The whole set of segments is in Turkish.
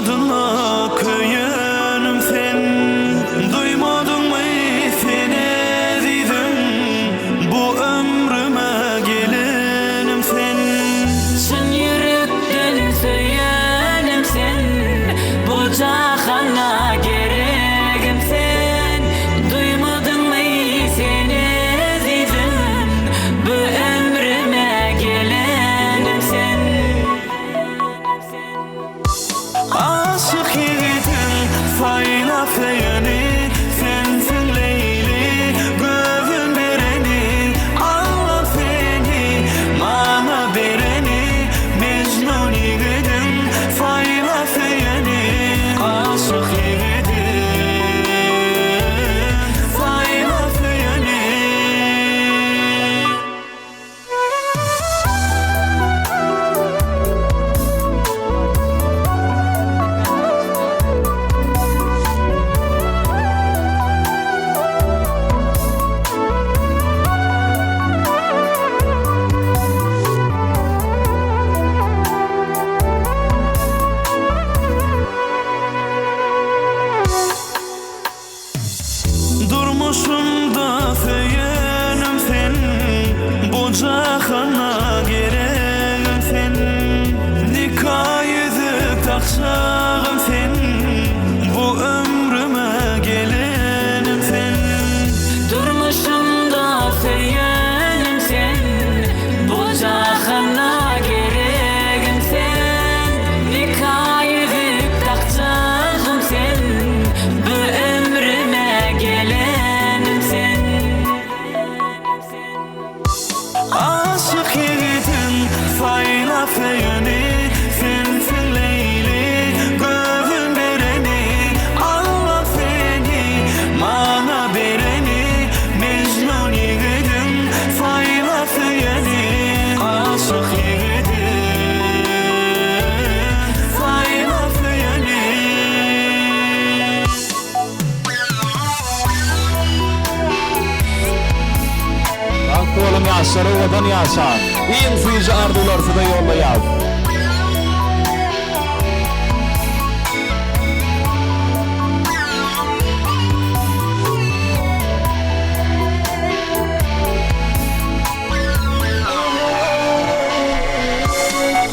duymadın mı köyünüm sen? Duymadın mı seni dedim, bu ömrüme gelinim sen. Sen yürekten söylenim sen, bu cahana gereğim sen. Duymadın mı seni dedim, bu ömrüme gelenim sen. Aşık yiğidim fayla feyeni, sensin Leyli gözün bereni. Allah seni bana bereni, Mecnun yiğidim fayla feyeni. Aşık yiğidim fayla feyeni. Durmuşum da feyenim sen, bu cahana gereğim sen. Nikah yüzük takacağım sen, bu ömrüme gelenim sen. Durmuşum da feyenim sen, bu cahana gereğim sen. Nikah yüzük takacağım sen, bu ömrüme gelenim sen. Aşık yiğidim fayla feyeni, sensin Leyli gözün bereni. Allah seni bana bereni, Mecnun yiğidim fayla feyeni. Aşık yiğidim fayla feyeni. Oğlum yaşları odan yaşar. İyin suyucu ardularsı da yolla yaz.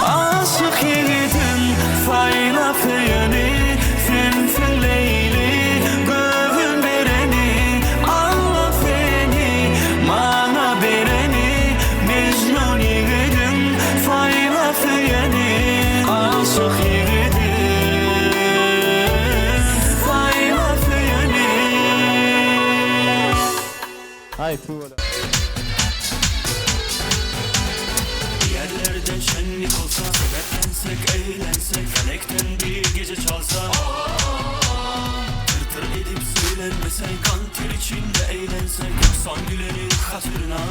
Aşık yiğidim fayla feyeni, sensin Leyli gözün bereni. Allah seni bana bereni, Mecnun yiğidim fayla feyeni. Aşık yiğidim fayla feyeni. Hay tuğla. Yerlerde şenlik olsa, sebeplensek, eğlensek, felekten bir gece çalsa. Tır tır edip söylenmesek, kan ter içinde eğlensek, son gülenin hatırına.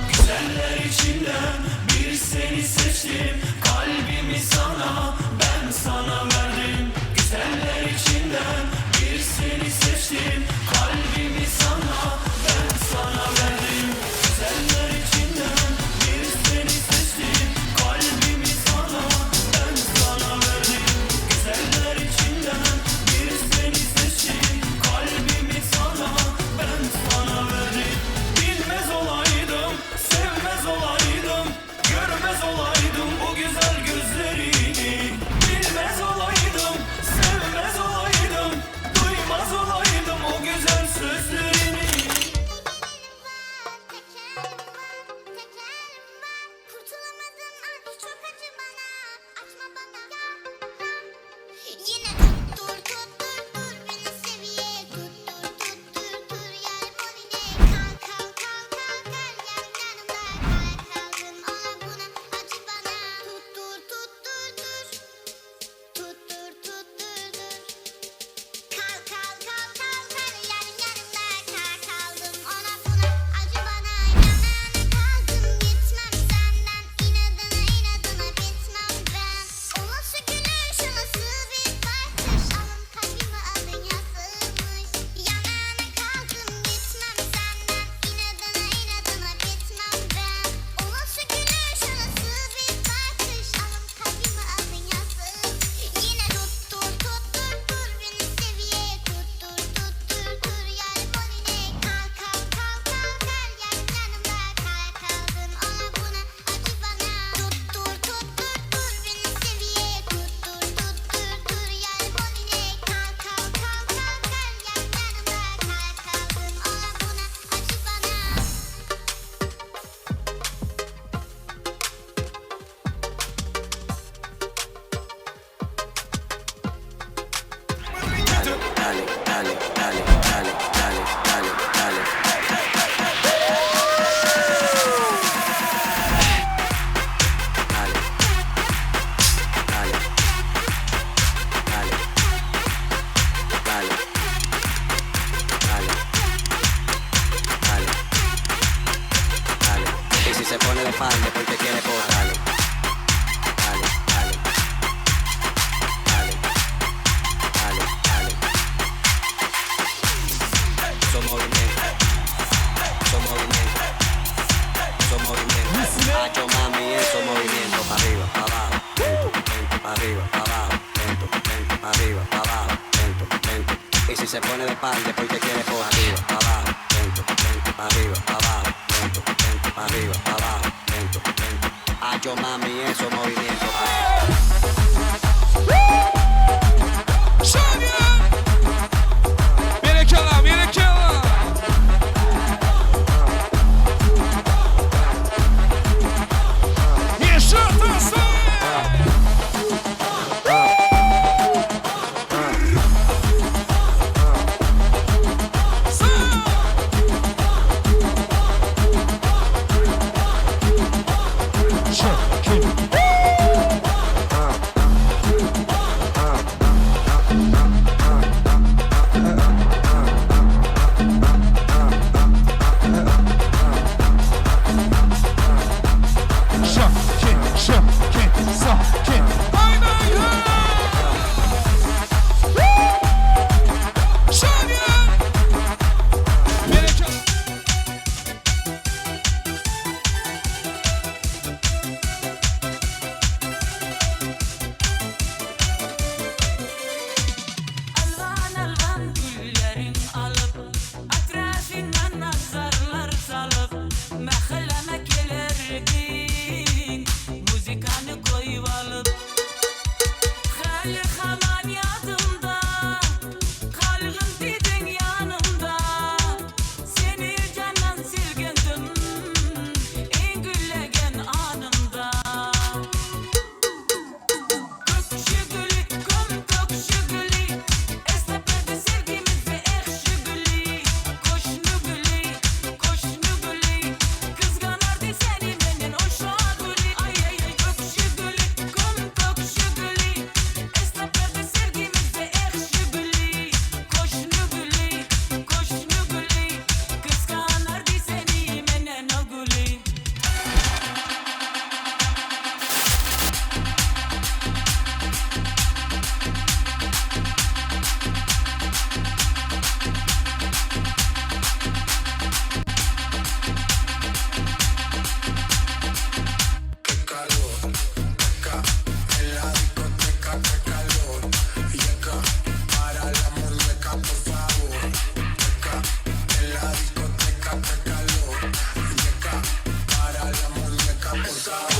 Güzeller içinden bir seni seçtim, kalbimi sana, ben sana verdim. Güzeller içinden bir seni seçtim, kalbimi sana, ben sana verdim. Güzeller içinden bir seni seçtim, kalbimi sana, ben sana verdim. Güzeller içinden bir seni seçtim, kalbimi sana, ben sana verdim. Bilmez olaydım, sevmez olaydım, görmez olaydım o güzel gözlerini. abajo, lento, lento, arriba, abajo, lento, lento. Y si se pone de pan, después te quiere por arriba, abajo, lento, lento, arriba, abajo, lento, lento, arriba, abajo, lento, lento. Ay, yo mami, esos movimientos. Viene aquela, viene aquela. Isso, atenção. Alvan alvan güllerin alıp Atrafından nazarlar salıp Mahalleme gelerdin Müzikanı koyup alıp Hali haman yadımda Kalgın dedin yanımda Seni candan silgendim En güllegen anımda Kökşügülü, kum kökşügülü Esnaflarda sevgimizi ekşügülü Koşnugülü, koşnugülü Kızganardı seni benim o şagülü Ay ay ay kökşügülü, kum kökşügülü Esnaflarda sevgimizi ekşügülü Koşnugülü, koşnugülü Kızganardı seni benim o gülü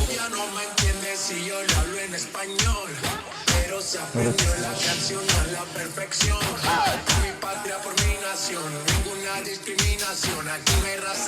Ella no me entiende si yo le hablo en español, pero se aprendió la canción a la perfección. Mi patria por mi nación, ninguna discriminación. Aquí no hay raza